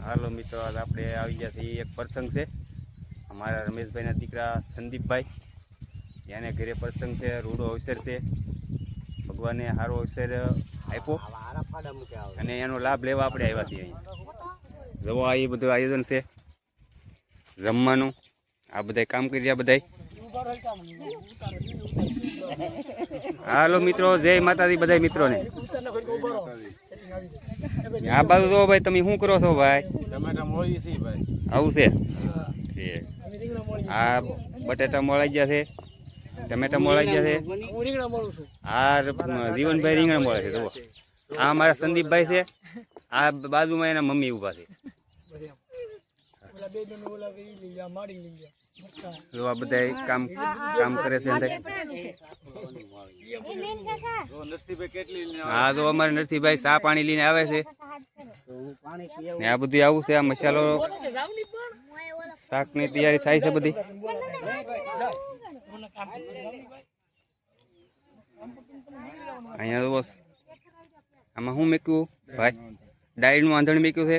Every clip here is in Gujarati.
હાલો મિત્રો, આજ આપણે આવી ગયા છીએ એક પ્રસંગ છે. અમારા રમેશભાઈના દીકરા સંદીપભાઈ, એને ઘરે પ્રસંગ છે, રૂડો અવસર છે. ભગવાને સારો અવસર આપ્યો અને એનો લાભ લેવા આપણે આવ્યા છીએ. અહીંયા જોવા એ બધું આયોજન છે જમવાનું. આ બધા કામ કરી રહ્યા બધા. હાલો મિત્રો, જય માતાજી બધા મિત્રોને. આ બાજુ તો ભાઈ તમે શું કરો છો ભાઈ? આવું છે. આ બટેટા મોળાઈ ગયા છે, ટમેટા મોળાઈ ગયા છે. આ જીવનભાઈ રીંગણા મોળે છે. જુઓ, આ અમારા સંદીપભાઈ છે. આ બાજુમાં એના મમ્મી ઉભા છે. જો આ બધા કામ કરે છે અંદર. હા, તો અમારે નરસિંહભાઈ ચા પાણી લઈને આવે છે ને આ બધું આવું છે. આ મસાલો શાક ની તૈયારી થાય છે બધી. અહીંયા બસ આમાં શું મેક્યું ભાઈ? દાળનું આંધણ મેક્યું છે.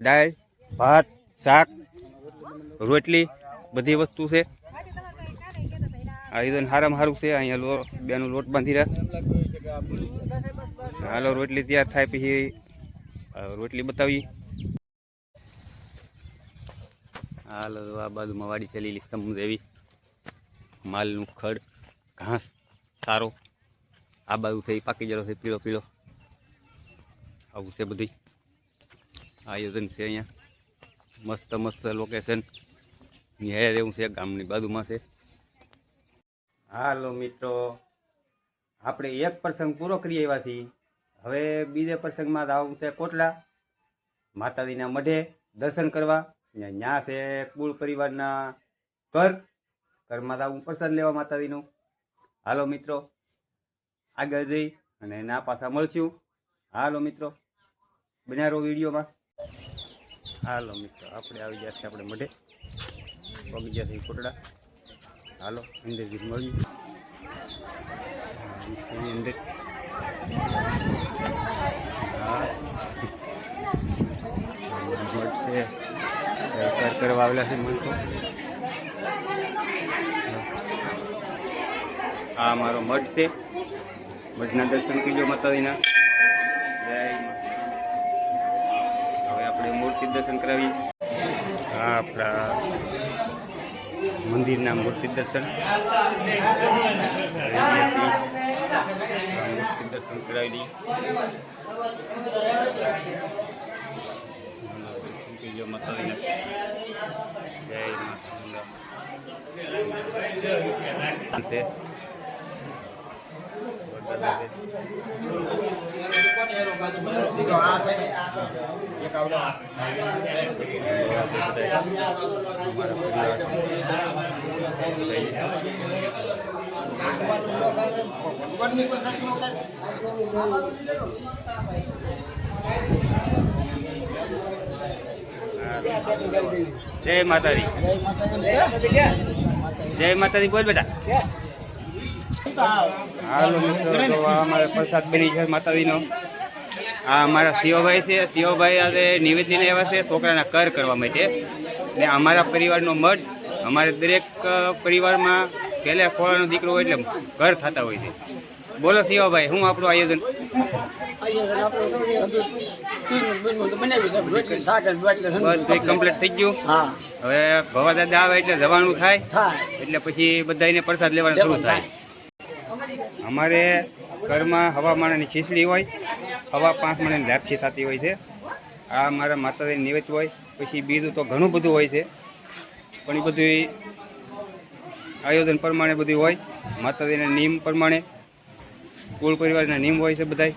દાળ, ભાત, શાક, રોટલી બધી વસ્તુ છે. આ ઈદન સારામાં સારું છે. અહીંયા બેનું લોટ બાંધી રહ્યા. હાલો, રોટલી તૈયાર થાય પછી રોટલી બતાવી. હાલો, આ બાજુમાં વાડી છે લીલી સમુદ્ર એવી. માલનું ખડ, ઘાસ સારો. આ બાજુ છે એ પાકી જરો છે, પીળો પીળો. આવું છે બધી આયોજન છે અહીંયા. મસ્ત મસ્ત લોકેશન નિહાળે એવું છે, ગામની બાજુમાં છે. હાલો મિત્રો, આપણે એક પ્રસંગ પૂરો કરી આવ્યા છીએ. હવે બીજે પ્રસંગમાં આવું છે કોટડા માતાજીના મઢે દર્શન કરવા. ત્યાં છે કુળ પરિવારના ઘરમાં આવું પ્રસાદ લેવા માતાજીનું. હાલો મિત્રો, આગળ જઈ અને ના પાછા મળશું. હાલો મિત્રો, બનારો વિડીયોમાં. હાલો મિત્રો, આપણે આવી ગયા છે આપણે મઢે, પગી ગયા છે કોટડા. હાલો, અંદરથી મળ્યું અંદર. છે કરવા આવેલા છે માણસો. આ મારો મઠ છે. મઠના દર્શન કરજો માતાજીના. જય. હવે આપણે મૂર્તિ દર્શન કરાવીએ. આ આપણા મંદિરના મૂર્તિ દર્શન. મૂર્તિ દર્શન કરાવી દઈએ. માતાજીને જય માતા. જય માતાજી. જય માતાજી. બોલ બેટા. હાલો મિત્રો, તો અમારે પ્રસાદ બની છે માતાજીનો. આ અમારા શિવભાઈ છે. શિવભાઈ આજે નિવેદ લઈને આવ્યા છે છોકરાના કર કરવા માટે. ને અમારા પરિવારનો મઢ, અમારે દરેક પરિવારમાં પહેલા ખોળાનો દીકરો હોય એટલે ઘર થતા હોય છે. બોલો શિવભાઈ, શું આપણું આયોજન? બધું કમ્પ્લીટ થઈ ગયું. હવે ભવા દાદા આવે એટલે જવાનું થાય, એટલે પછી બધાને પ્રસાદ લેવાનું શરૂ થાય. અમારે ઘરમાં હવા માણાની ખીચડી હોય, હવા 5 માણાની લાપસી થતી હોય છે. આ અમારા માતાજીની નિવેદ હોય. પછી બીજું તો ઘણું બધું હોય છે, પણ એ બધું આયોજન પ્રમાણે બધું હોય. માતાજીના નિયમ પ્રમાણે કુળ પરિવારના નિયમ હોય છે બધા.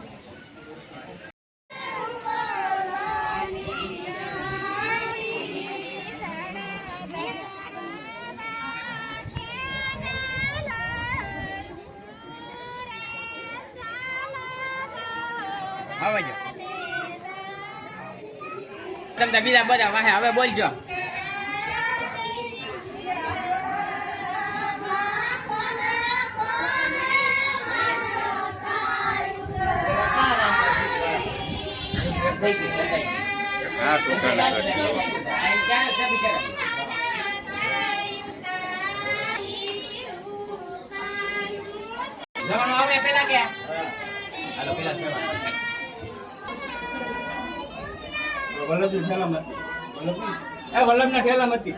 તમે બીજા બધા વાહે હવે બોલજો. હા છોકરાના ઘર. જવાનું આવે પેલા કે હાલો પેલા જવાનું. વલ્લભની ઠેલામાંથી વલ્લભના ઠેલામાંથી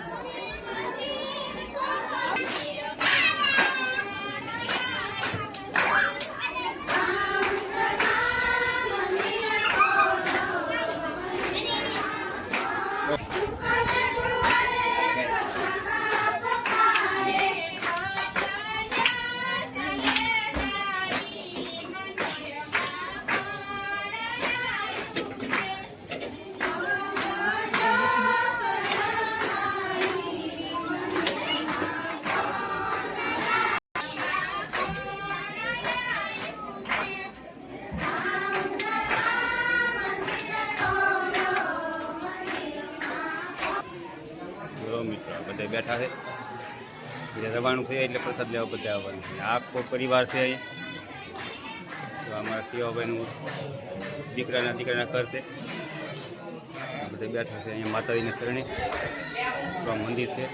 મિત્રો બધા બેઠા છે એટલે રવાનું છે એટલે પ્રસાદ લેવા બધા આવવાનું છે. આખો પરિવાર છે તો અમારા શિવાભાઈનું દીકરાના ઘર છે બધા બેઠા છે. અહીંયા માતાજીના ચરણે તો આ મંદિર છે.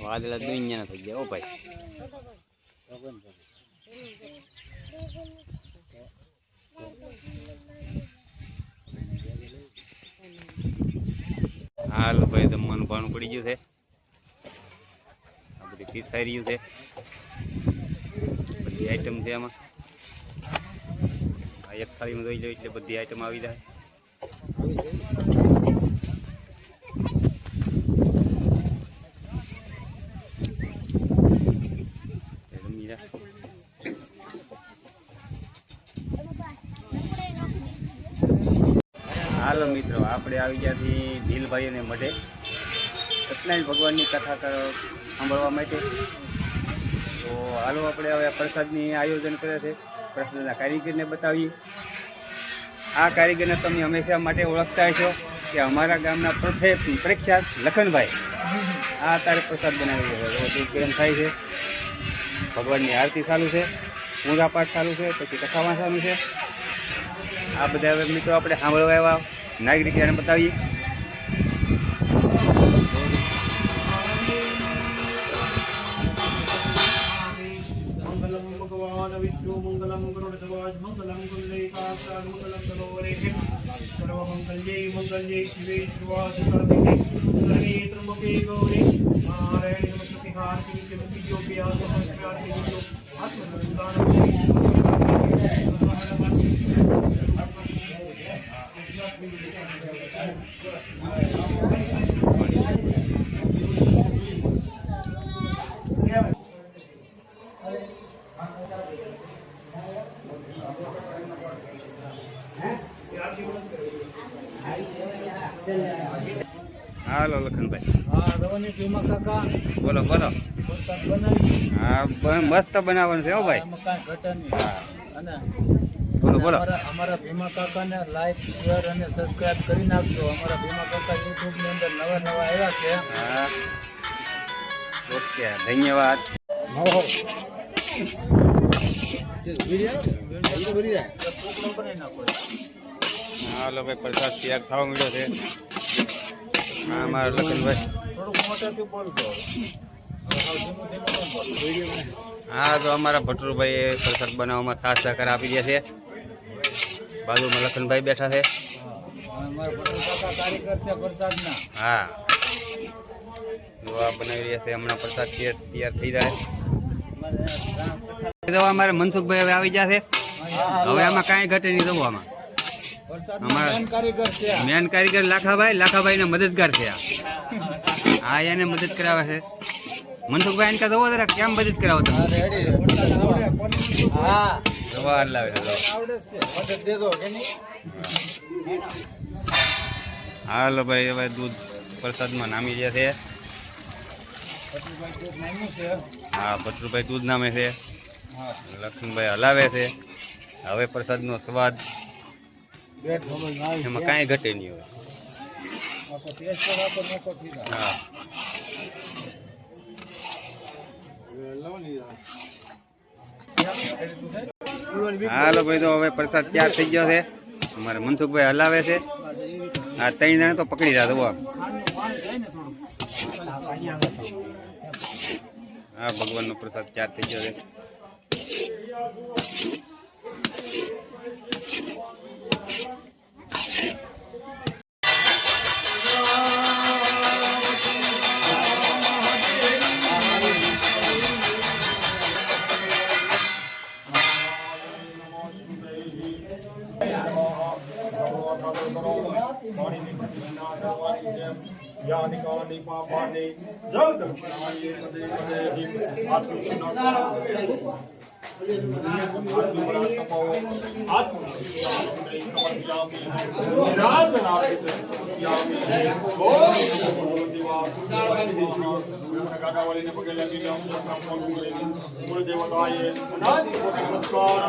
વાદળા દુનિયાના થઈ ગયા. ઓ ભાઈ હાલ ભાઈ જમવાનું ભાણું પડી ગયું છે. આ બધી પીસાઈ રહ્યું છે. બધી આઈટમ છે આમાં. આ એક થાળીમાં જોઈ લો એટલે બધી આઈટમ આવી જાય. હાલો મિત્રો, આપણે આવી ગયા છીએ ભીલભાઈને મઢે સત્યનારાયણ ભગવાનની કથા સાંભળવા માટે. તો હાલો આપણે હવે પ્રસાદની આયોજન કરે છે. પ્રસાદના કારીગરને બતાવીએ. આ કારીગરને તમે હંમેશા માટે ઓળખતા છો કે અમારા ગામના પ્રખ્યાત લખનભાઈ આ અત્યારે પ્રસાદ બનાવી રહ્યો છે. પ્રેમ થાય છે. ભગવાનની આરતી ચાલુ છે, પૂજા પાઠ ચાલુ છે, પછી કથા વાંચવાનું છે. આ બધા હવે મિત્રો આપણે સાંભળવા આવ્યા નાગરિક એને બતાવીએ. મંગલમ ભગવાન વિષ્ણુ મંગલમ ગરુડધ્વજ મંગલમ કુંડલીકાક્ષ મંગલમ તનોરેહે સર્વમંગલ્યે મંગલ્યે શિવે સર્વાર્થ સાધિકે સર્વે ત્રંબકે ગૌરી નારાયણી નમસ્તે હાર્દિ ચ મુક્તિયો પ્યાર્થિયો આત્મસંતાન હાલો લખનભાઈ. હા રવાની ભીમા કાકા બોલો બોલો. પ્રસાદ બનાવી હા મસ્ત બનાવવાનું છે. હો ભાઈ આમાં કાંઈ ઘટે નહીં. હા અને બોલો બોલો. અમારા ભીમા કાકાને લાઈક શેર અને સબસ્ક્રાઇબ કરી નાખજો. અમારા ભીમા કાકા યુટ્યુબ ની અંદર નવા આવ્યા છે. હા ઓકે ધન્યવાદ. હાલો ભાઈ પ્રસાદ તૈયાર થવા મળ્યો છે. હા અમારા લખનભાઈ. થોડુંક મોટેથી બોલજો. હા તો અમારા ભટુરભાઈએ પ્રસાદ બનાવવામાં ખાસ સહકાર આપી દે છે. બાજુમાં લખનભાઈ બેઠા છે. અમારા પટેલ કાકા કારીગર છે પ્રસાદના. હા જો આ બનાવી રહ્યા છે હમણાં પ્રસાદ તૈયાર થઈ જાય. દવા અમારે મનસુખભાઈ હવે આવી ગયા છે. હવે આમાં કાંઈ ઘટે નહીં દવામાં. પ્રસાદના મેન કારીગર છે. મેન કારીગર લાખાભાઈ ને મદદગાર છે આ એને મદદ કરાવે છે. મનસુખભાઈ એને દવો જરા કેમ મદદ કરાવો તમે? હા દવા લાવે છે આવડે છે મદદ દેજો કે નહીં. હાલો ભાઈ હવે દૂધ પ્રસાદમાં નામી ગયા છે. પટેલભાઈ દૂધ નામ્યું છે. હા ભટ્ટુભાઈ દૂધ નામે છે. હા લક્ષ્મણભાઈ હલાવે છે. હવે પ્રસાદનો સ્વાદ બેટ ખબર ના એમાં કાંઈ ઘટે નહીં હોય. આખો ટેસ્ટ રાખો નકો થઈ જાય. હા હાલો ભાઈ તો હવે પ્રસાદ તૈયાર થઈ ગયો છે. અમારે મનસુખભાઈ હલાવે છે. આ 3 જણા તો પકડી રહ્યા દવા. હા ભગવાનનો પ્રસાદ તૈયાર થઈ ગયો છે. યાનિકાની પાપાની જગદર્શનાય પદે પદે નમસ્કાર